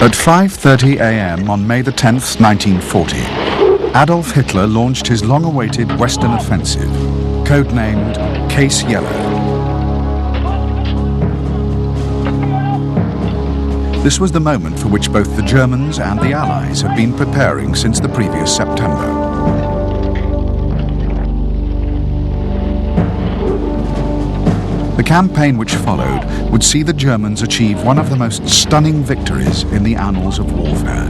At 5:30 a.m. on May the 10th, 1940, Adolf Hitler launched his long-awaited Western offensive, codenamed Case Yellow. This was the moment for which both the Germans and the Allies had been preparing since the previous September. The campaign which followed would see the Germans achieve one of the most stunning victories in the annals of warfare.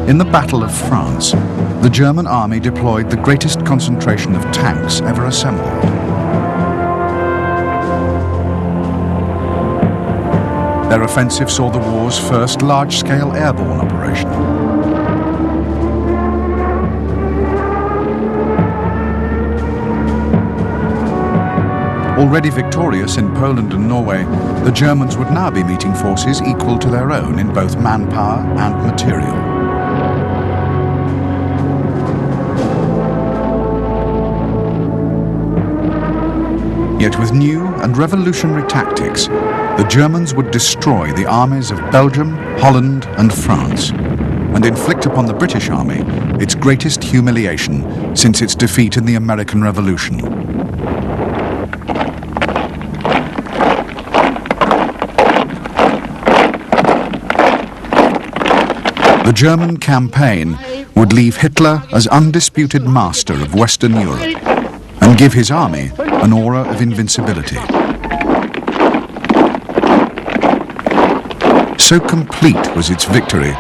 In the Battle of France, the German army deployed the greatest concentration of tanks ever assembled. Their offensive saw the war's first large-scale airborne operation. Already victorious in Poland and Norway, the Germans would now be meeting forces equal to their own in both manpower and material. Yet with new and revolutionary tactics, the Germans would destroy the armies of Belgium, Holland and France, and inflict upon the British Army its greatest humiliation since its defeat in the American Revolution. The German campaign would leave Hitler as undisputed master of Western Europe and give his army an aura of invincibility. So complete was its victory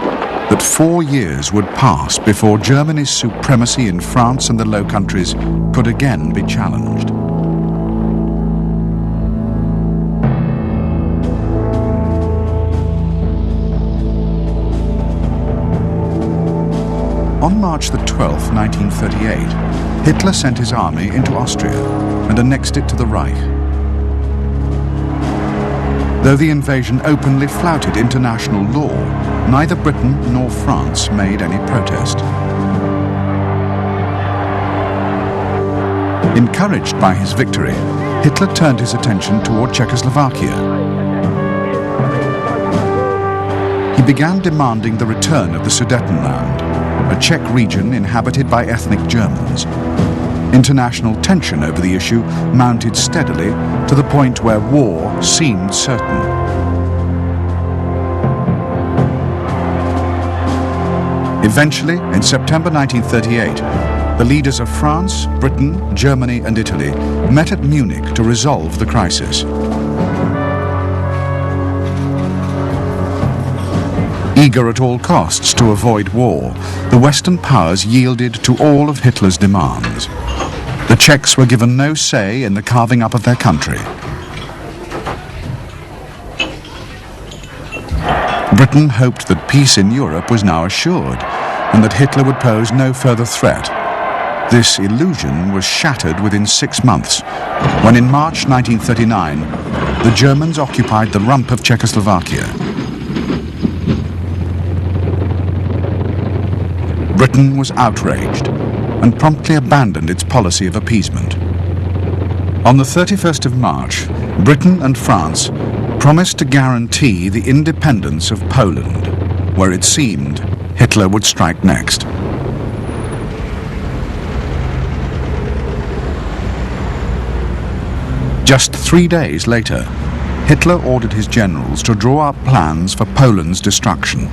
that 4 years would pass before Germany's supremacy in France and the Low Countries could again be challenged. On March the 12th, 1938, Hitler sent his army into Austria and annexed it to the Reich. Though the invasion openly flouted international law, neither Britain nor France made any protest. Encouraged by his victory, Hitler turned his attention toward Czechoslovakia. He began demanding the return of the Sudetenland, a Czech region inhabited by ethnic Germans. International tension over the issue mounted steadily to the point where war seemed certain. Eventually, in September 1938, the leaders of France, Britain, Germany and Italy met at Munich to resolve the crisis. Eager at all costs to avoid war, the Western powers yielded to all of Hitler's demands. The Czechs were given no say in the carving up of their country. Britain hoped that peace in Europe was now assured and that Hitler would pose no further threat. This illusion was shattered within 6 months, when in March 1939, the Germans occupied the rump of Czechoslovakia. Britain was outraged and promptly abandoned its policy of appeasement. On the 31st of March, Britain and France promised to guarantee the independence of Poland, where it seemed Hitler would strike next. Just 3 days later, Hitler ordered his generals to draw up plans for Poland's destruction.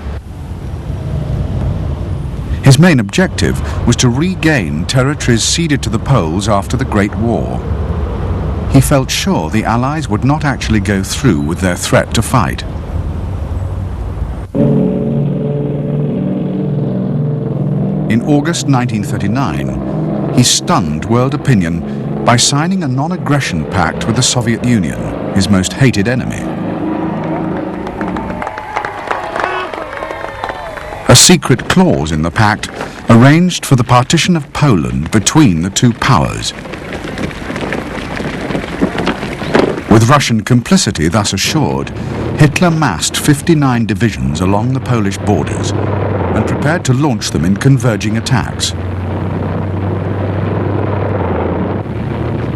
His main objective was to regain territories ceded to the Poles after the Great War. He felt sure the Allies would not actually go through with their threat to fight. In August 1939, he stunned world opinion by signing a non-aggression pact with the Soviet Union, his most hated enemy. A secret clause in the pact arranged for the partition of Poland between the two powers. With Russian complicity thus assured, Hitler massed 59 divisions along the Polish borders and prepared to launch them in converging attacks.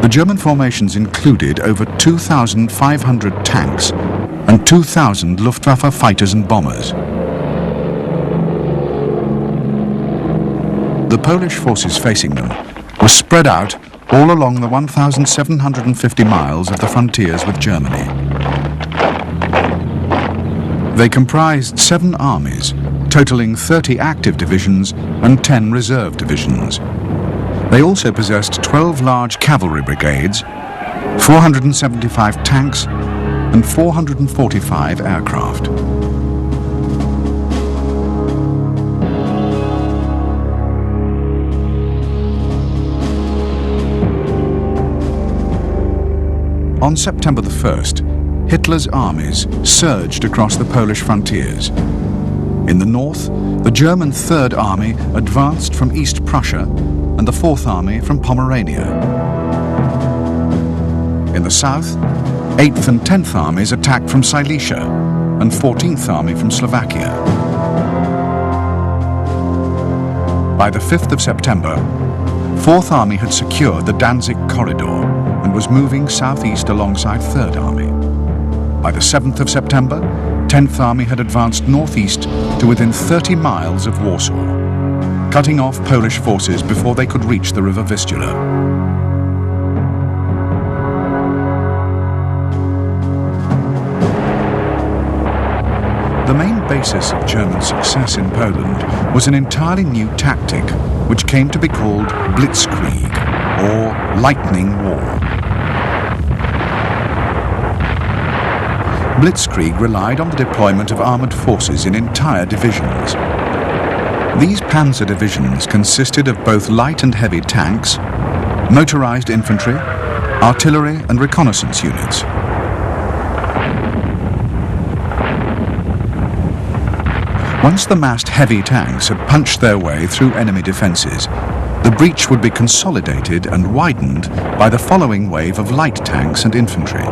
The German formations included over 2,500 tanks and 2,000 Luftwaffe fighters and bombers. The Polish forces facing them were spread out all along the 1,750 miles of the frontiers with Germany. They comprised 7 armies, totaling 30 active divisions and 10 reserve divisions. They also possessed 12 large cavalry brigades, 475 tanks, and 445 aircraft. On September the 1st, Hitler's armies surged across the Polish frontiers. In the north, the German Third Army advanced from East Prussia and the Fourth Army from Pomerania. In the south, 8th and 10th Armies attacked from Silesia and 14th Army from Slovakia. By the 5th of September, 4th Army had secured the Danzig corridor and was moving southeast alongside 3rd Army. By the 7th of September, 10th Army had advanced northeast to within 30 miles of Warsaw, cutting off Polish forces before they could reach the River Vistula. The main basis of German success in Poland was an entirely new tactic, which came to be called Blitzkrieg, or Lightning War. Blitzkrieg relied on the deployment of armoured forces in entire divisions. These panzer divisions consisted of both light and heavy tanks, motorised infantry, artillery and reconnaissance units. Once the massed heavy tanks had punched their way through enemy defences, the breach would be consolidated and widened by the following wave of light tanks and infantry.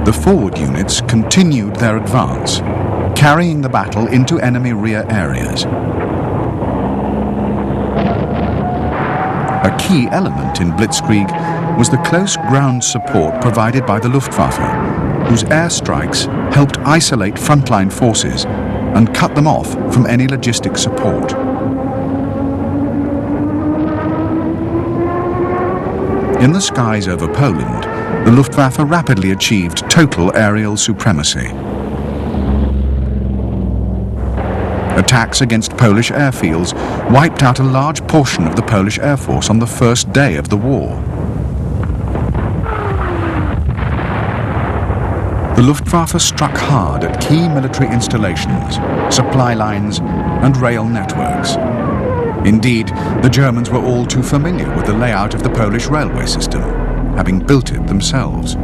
The forward units continued their advance, carrying the battle into enemy rear areas. A key element in Blitzkrieg was the close ground support provided by the Luftwaffe, whose airstrikes helped isolate frontline forces and cut them off from any logistic support. In the skies over Poland, the Luftwaffe rapidly achieved total aerial supremacy. Attacks against Polish airfields wiped out a large portion of the Polish Air Force on the first day of the war. The Luftwaffe struck hard at key military installations, supply lines, and rail networks. Indeed, the Germans were all too familiar with the layout of the Polish railway system, having built it themselves.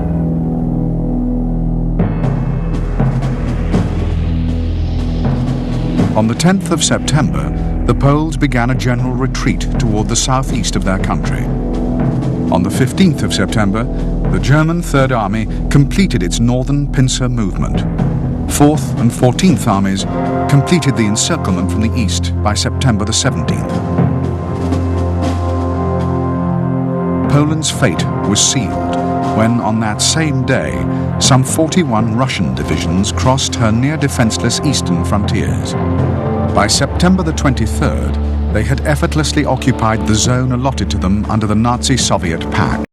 On the 10th of September, the Poles began a general retreat toward the southeast of their country. On the 15th of September, the German Third Army completed its northern pincer movement. 4th and 14th Armies completed the encirclement from the east by September the 17th. Poland's fate was sealed when, on that same day, some 41 Russian divisions crossed her near-defenseless eastern frontiers. By September the 23rd, they had effortlessly occupied the zone allotted to them under the Nazi-Soviet pact.